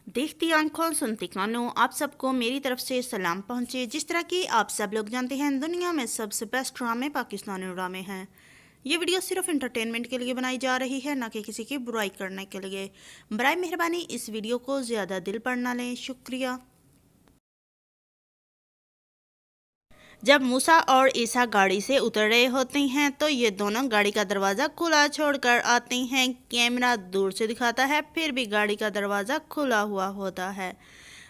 देखती आंखों सुनती कानों, आप सबको मेरी तरफ से सलाम पहुंचे। जिस तरह कि आप सब लोग जानते हैं, दुनिया में सबसे बेस्ट ड्रामे पाकिस्तानी ड्रामे हैं। ये वीडियो सिर्फ इंटरटेनमेंट के लिए बनाई जा रही है, ना कि किसी की बुराई करने के लिए। बराए मेहरबानी इस वीडियो को ज़्यादा दिल पर ना लें, शुक्रिया। जब मूसा और ईसा गाड़ी से उतर रहे होते हैं तो ये दोनों गाड़ी का दरवाज़ा खुला छोड़कर आते हैं। कैमरा दूर से दिखाता है, फिर भी गाड़ी का दरवाज़ा खुला हुआ होता है।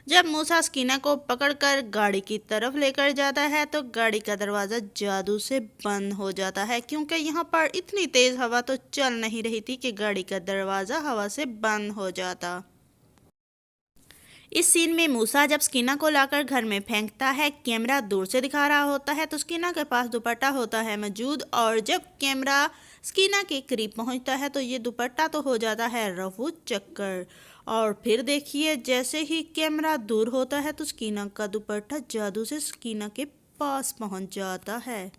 जब मूसा स्कीना को पकड़कर गाड़ी की तरफ लेकर जाता है तो गाड़ी का दरवाज़ा जादू से बंद हो जाता है, क्योंकि यहाँ पर इतनी तेज़ हवा तो चल नहीं रही थी कि गाड़ी का दरवाज़ा हवा से बंद हो जाता। इस सीन में मूसा जब स्कीना को लाकर घर में फेंकता है, कैमरा दूर से दिखा रहा होता है तो स्कीना के पास दुपट्टा होता है मौजूद, और जब कैमरा स्कीना के करीब पहुंचता है तो ये दुपट्टा तो हो जाता है रफू चक्कर। और फिर देखिए, जैसे ही कैमरा दूर होता है तो स्कीना का दुपट्टा जादू से स्कीना के पास पहुंच जाता है।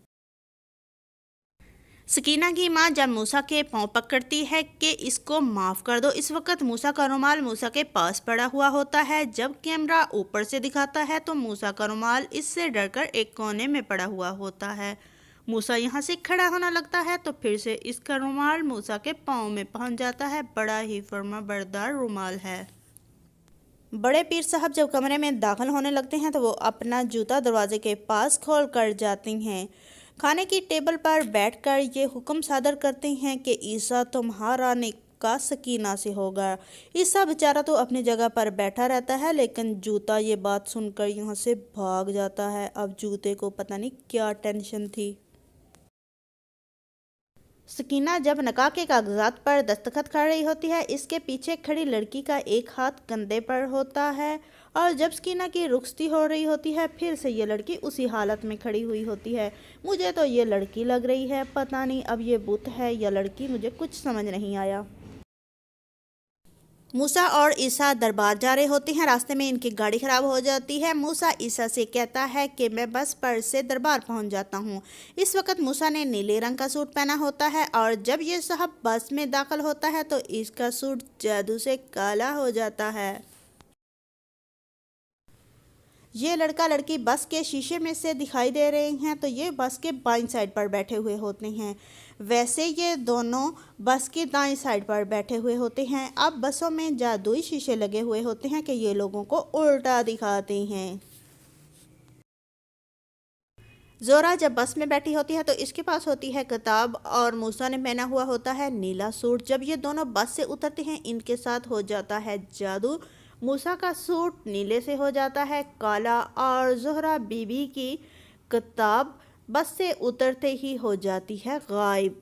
सकीना की मां जब मूसा के पांव पकड़ती है कि इसको माफ़ कर दो, इस वक्त मूसा का रुमाल मूसा के पास पड़ा हुआ होता है। जब कैमरा ऊपर से दिखाता है तो मूसा का रुमाल इससे डरकर एक कोने में पड़ा हुआ होता है। मूसा यहाँ से खड़ा होना लगता है तो फिर से इसका रुमाल मूसा के पाँव में पहुँच जाता है। बड़ा ही फर्माबरदार रुमाल है। बड़े पीर साहब जब कमरे में दाखिल होने लगते हैं तो वो अपना जूता दरवाजे के पास खोल कर जाती हैं। खाने की टेबल पर बैठकर ये हुक्म सादर करते हैं कि ईसा तुम्हारा निकाह सकीना से होगा। ईसा बेचारा तो अपनी जगह पर बैठा रहता है, लेकिन जूता ये बात सुनकर यहाँ से भाग जाता है। अब जूते को पता नहीं क्या टेंशन थी। सकीना जब निकाह के कागजात पर दस्तखत कर रही होती है, इसके पीछे खड़ी लड़की का एक हाथ कंधे पर होता है, और जब सकीना की रुखसती हो रही होती है फिर से ये लड़की उसी हालत में खड़ी हुई होती है। मुझे तो ये लड़की लग रही है, पता नहीं अब ये बुत है या लड़की, मुझे कुछ समझ नहीं आया। मूसा और ईसा दरबार जा रहे होते हैं। रास्ते में इनकी गाड़ी खराब हो जाती है। मूसा ईसा से कहता है कि मैं बस पर से दरबार पहुंच जाता हूं। इस वक्त मूसा ने नीले रंग का सूट पहना होता है, और जब ये साहब बस में दाखिल होता है तो इसका सूट जादू से काला हो जाता है। ये लड़का लड़की बस के शीशे में से दिखाई दे रहे हैं, तो ये बस के बाईं साइड पर बैठे हुए होते हैं। वैसे ये दोनों बस की दाईं साइड पर बैठे हुए होते हैं। अब बसों में जादुई शीशे लगे हुए होते हैं कि ये लोगों को उल्टा दिखाते हैं। जोरा जब बस में बैठी होती है तो इसके पास होती है किताब, और मूसा ने पहना हुआ होता है नीला सूट। जब ये दोनों बस से उतरते हैं इनके साथ हो जाता है जादू। मूसा का सूट नीले से हो जाता है काला, और जोहरा बीबी की किताब बस से उतरते ही हो जाती है गायब।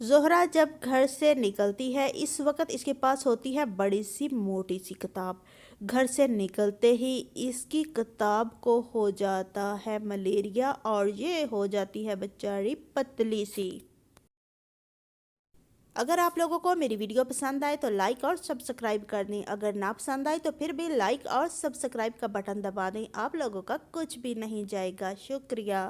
जोहरा जब घर से निकलती है इस वक्त इसके पास होती है बड़ी सी मोटी सी किताब। घर से निकलते ही इसकी किताब को हो जाता है मलेरिया, और ये हो जाती है बेचारी पतली सी। अगर आप लोगों को मेरी वीडियो पसंद आए तो लाइक और सब्सक्राइब कर दें। अगर ना पसंद आए तो फिर भी लाइक और सब्सक्राइब का बटन दबा दें। आप लोगों का कुछ भी नहीं जाएगा। शुक्रिया।